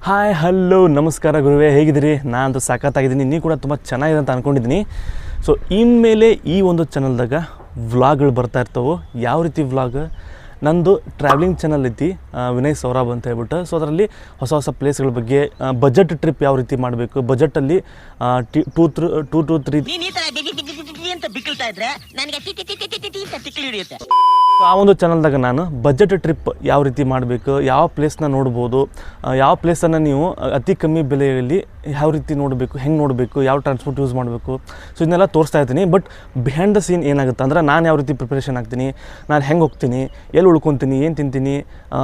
Hi hello ನಮಸ್ಕಾರ ಗುರುವೇ, ಹೇಗಿದ್ದೀರಿ? ನಾನಂತೂ ಸಖತ್ತಾಗಿದ್ದೀನಿ, ನೀವು ಕೂಡ ತುಂಬ ಚೆನ್ನಾಗಿದೆ ಅಂತ ಅಂದ್ಕೊಂಡಿದ್ದೀನಿ. ಸೊ ಇನ್ಮೇಲೆ ಈ ಒಂದು ಚಾನಲ್ದಾಗ ವ್ಲಾಗ್ಗಳು ಬರ್ತಾ ಇರ್ತವೆ. ಯಾವ ರೀತಿ ವ್ಲಾಗ್? ನಂದು ಟ್ರಾವೆಲಿಂಗ್ ಚಾನಲ್ ಐತಿ, ವಿನಯ್ ಸೌರಭ್ ಅಂತ ಹೇಳ್ಬಿಟ್ಟು. ಸೊ ಅದರಲ್ಲಿ ಹೊಸ ಹೊಸ ಪ್ಲೇಸ್ಗಳ ಬಗ್ಗೆ, ಬಜೆಟ್ ಟ್ರಿಪ್ ಯಾವ ರೀತಿ ಮಾಡಬೇಕು, ಬಜೆಟಲ್ಲಿ 2 to 3 ಆ ಒಂದು ಚಾನಲ್ದಾಗ ನಾನು ಬಜೆಟ್ ಟ್ರಿಪ್ ಯಾವ ರೀತಿ ಮಾಡಬೇಕು, ಯಾವ ಪ್ಲೇಸ್ನ ನೋಡ್ಬೋದು, ಯಾವ ಪ್ಲೇಸನ್ನು ನೀವು ಅತಿ ಕಮ್ಮಿ ಬೆಲೆಯಲ್ಲಿ ಯಾವ ರೀತಿ ನೋಡಬೇಕು, ಹೆಂಗೆ ನೋಡಬೇಕು, ಯಾವ ಟ್ರಾನ್ಸ್ಪೋರ್ಟ್ ಯೂಸ್ ಮಾಡಬೇಕು, ಸೊ ಇದನ್ನೆಲ್ಲ ತೋರಿಸ್ತಾ ಇರ್ತೀನಿ. ಬಟ್ ಬಿಹೈಂಡ್ ದ ಸೀನ್ ಏನಾಗುತ್ತೆ ಅಂದ್ರೆ, ನಾನು ಯಾವ ರೀತಿ ಪ್ರಿಪ್ರೇಷನ್ ಆಗ್ತೀನಿ, ನಾನು ಹೆಂಗೆ ಹೋಗ್ತೀನಿ, ಎಲ್ಲಿ ಉಳ್ಕೊತೀನಿ, ಏನು ತಿಂತೀನಿ,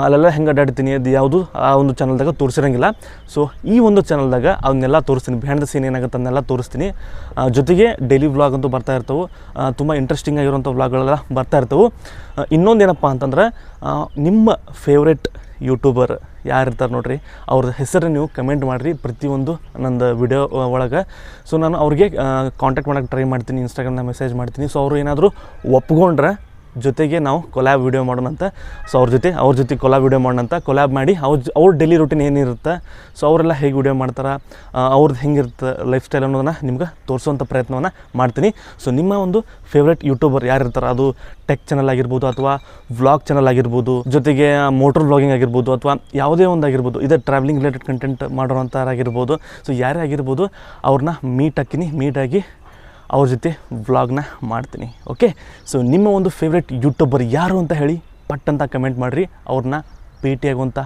ಅಲ್ಲೆಲ್ಲ ಹೆಂಗೆ ಅಡ್ಡಾಡ್ತೀನಿ, ಅದು ಯಾವುದು ಆ ಒಂದು ಚಾನಲ್ದಾಗ ತೋರಿಸಿರಂಗಿಲ್ಲ. ಸೊ ಈ ಒಂದು ಚಾನಲ್ದಾಗ ಅವನ್ನೆಲ್ಲ ತೋರಿಸ್ತೀನಿ, ಬಿಹೈಂಡ್ ದ ಸೀನ್ ಏನಾಗುತ್ತೆ ಅದನ್ನೆಲ್ಲ ತೋರಿಸ್ತೀನಿ. ಜೊತೆಗೆ ಡೈಲಿ ವ್ಲಾಗ್ ಅಂತೂ ಬರ್ತಾ ಇರ್ತವೆ, ತುಂಬ ಇಂಟ್ರೆಸ್ಟಿಂಗ್ ಆಗಿರುವಂಥ ವ್ಲಾಗ್ಗಳೆಲ್ಲ ಬರ್ತಾ ಇರ್ತವೆ. ಇನ್ನೊಂದೇನಪ್ಪ ಅಂತಂದ್ರೆ, ನಿಮ್ಮ ಫೇವ್ರೆಟ್ ಯೂಟ್ಯೂಬರ್ ಯಾರಿರ್ತಾರೆ ನೋಡಿರಿ, ಅವ್ರ ಹೆಸರು ನೀವು ಕಮೆಂಟ್ ಮಾಡಿರಿ ಪ್ರತಿಯೊಂದು ನಂದು ವಿಡಿಯೋ ಒಳಗೆ. ಸೊ ನಾನು ಅವ್ರಿಗೆ ಕಾಂಟ್ಯಾಕ್ಟ್ ಮಾಡೋಕ್ಕೆ ಟ್ರೈ ಮಾಡ್ತೀನಿ, ಇನ್ಸ್ಟಾಗ್ರಾಮ್ನ ಮೆಸೇಜ್ ಮಾಡ್ತೀನಿ. ಸೊ ಅವರು ಏನಾದರೂ ಒಪ್ಕೊಂಡ್ರೆ ಜೊತೆಗೆ ನಾವು ಕೊಲ್ಯಾಬ್ ವೀಡಿಯೋ ಮಾಡೋಣಂತ. ಸೊ ಅವ್ರ ಜೊತೆ ಕೊಲ್ಯಾಬ್ ವೀಡಿಯೋ ಮಾಡೋಣಂತ, ಕೊಲ್ಯಾಬ್ ಮಾಡಿ ಅವ್ರ ಡೈಲಿ ರೂಟೀನ್ ಏನಿರುತ್ತೆ, ಸೊ ಅವರೆಲ್ಲ ಹೇಗೆ ವೀಡಿಯೋ ಮಾಡ್ತಾರೆ, ಅವ್ರದ್ದು ಹೆಂಗಿರುತ್ತೆ ಲೈಫ್ ಸ್ಟೈಲ್ ಅನ್ನೋದನ್ನು ನಿಮ್ಗೆ ತೋರಿಸುವಂಥ ಪ್ರಯತ್ನವನ್ನು ಮಾಡ್ತೀನಿ. ಸೊ ನಿಮ್ಮ ಒಂದು ಫೇವ್ರೆಟ್ ಯೂಟ್ಯೂಬರ್ ಯಾರಿರ್ತಾರೆ, ಅದು ಟೆಕ್ ಚಾನಲ್ ಆಗಿರ್ಬೋದು, ಅಥವಾ ವ್ಲಾಗ್ ಚಾನಲ್ ಆಗಿರ್ಬೋದು, ಜೊತೆಗೆ ಮೋಟರ್ ವ್ಲಾಗಿಂಗ್ ಆಗಿರ್ಬೋದು, ಅಥವಾ ಯಾವುದೇ ಒಂದು ಆಗಿರ್ಬೋದು, ಇದೇ ಟ್ರಾವೆಲಿಂಗ್ ರಿಲೇಟೆಡ್ ಕಂಟೆಂಟ್ ಮಾಡೋವಂಥವ್ರಾಗಿರ್ಬೋದು. ಸೊ ಯಾರೇ ಆಗಿರ್ಬೋದು, ಅವ್ರನ್ನ ಮೀಟಾಗಿ ಅವ್ರ ಜೊತೆ ವ್ಲಾಗ್ನ ಮಾಡ್ತೀನಿ. ಓಕೆ, ಸೊ ನಿಮ್ಮ ಒಂದು ಫೇವ್ರೆಟ್ ಯೂಟ್ಯೂಬರ್ ಯಾರು ಅಂತ ಹೇಳಿ ಪಟ್ಟಂತ ಕಮೆಂಟ್ ಮಾಡಿರಿ, ಅವ್ರನ್ನ ಭೇಟಿಯಾಗುವಂಥ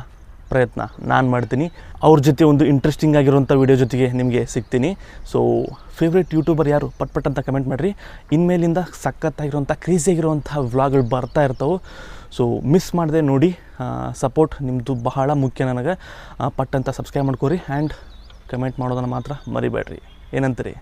ಪ್ರಯತ್ನ ನಾನು ಮಾಡ್ತೀನಿ. ಅವ್ರ ಜೊತೆ ಒಂದು ಇಂಟ್ರೆಸ್ಟಿಂಗ್ ಆಗಿರುವಂಥ ವಿಡಿಯೋ ಜೊತೆಗೆ ನಿಮಗೆ ಸಿಗ್ತೀನಿ. ಸೊ ಫೇವ್ರೆಟ್ ಯೂಟ್ಯೂಬರ್ ಯಾರು ಪಟ್ ಅಂತ ಕಮೆಂಟ್ ಮಾಡಿರಿ. ಇನ್ಮೇಲಿಂದ ಸಖತ್ತಾಗಿರುವಂಥ ಕ್ರೇಜಿಯಾಗಿರುವಂಥ ವ್ಲಾಗ್ಗಳು ಬರ್ತಾ ಇರ್ತವೆ. ಸೊ ಮಿಸ್ ಮಾಡದೆ ನೋಡಿ, ಸಪೋರ್ಟ್ ನಿಮ್ಮದು ಬಹಳ ಮುಖ್ಯ ನನಗೆ. ಪಟ್ಟಂತ ಸಬ್ಸ್ಕ್ರೈಬ್ ಮಾಡ್ಕೊರಿ ಆ್ಯಂಡ್ ಕಮೆಂಟ್ ಮಾಡೋದನ್ನು ಮಾತ್ರ ಮರಿಬೇಡ್ರಿ. ಏನಂತೀರಿ?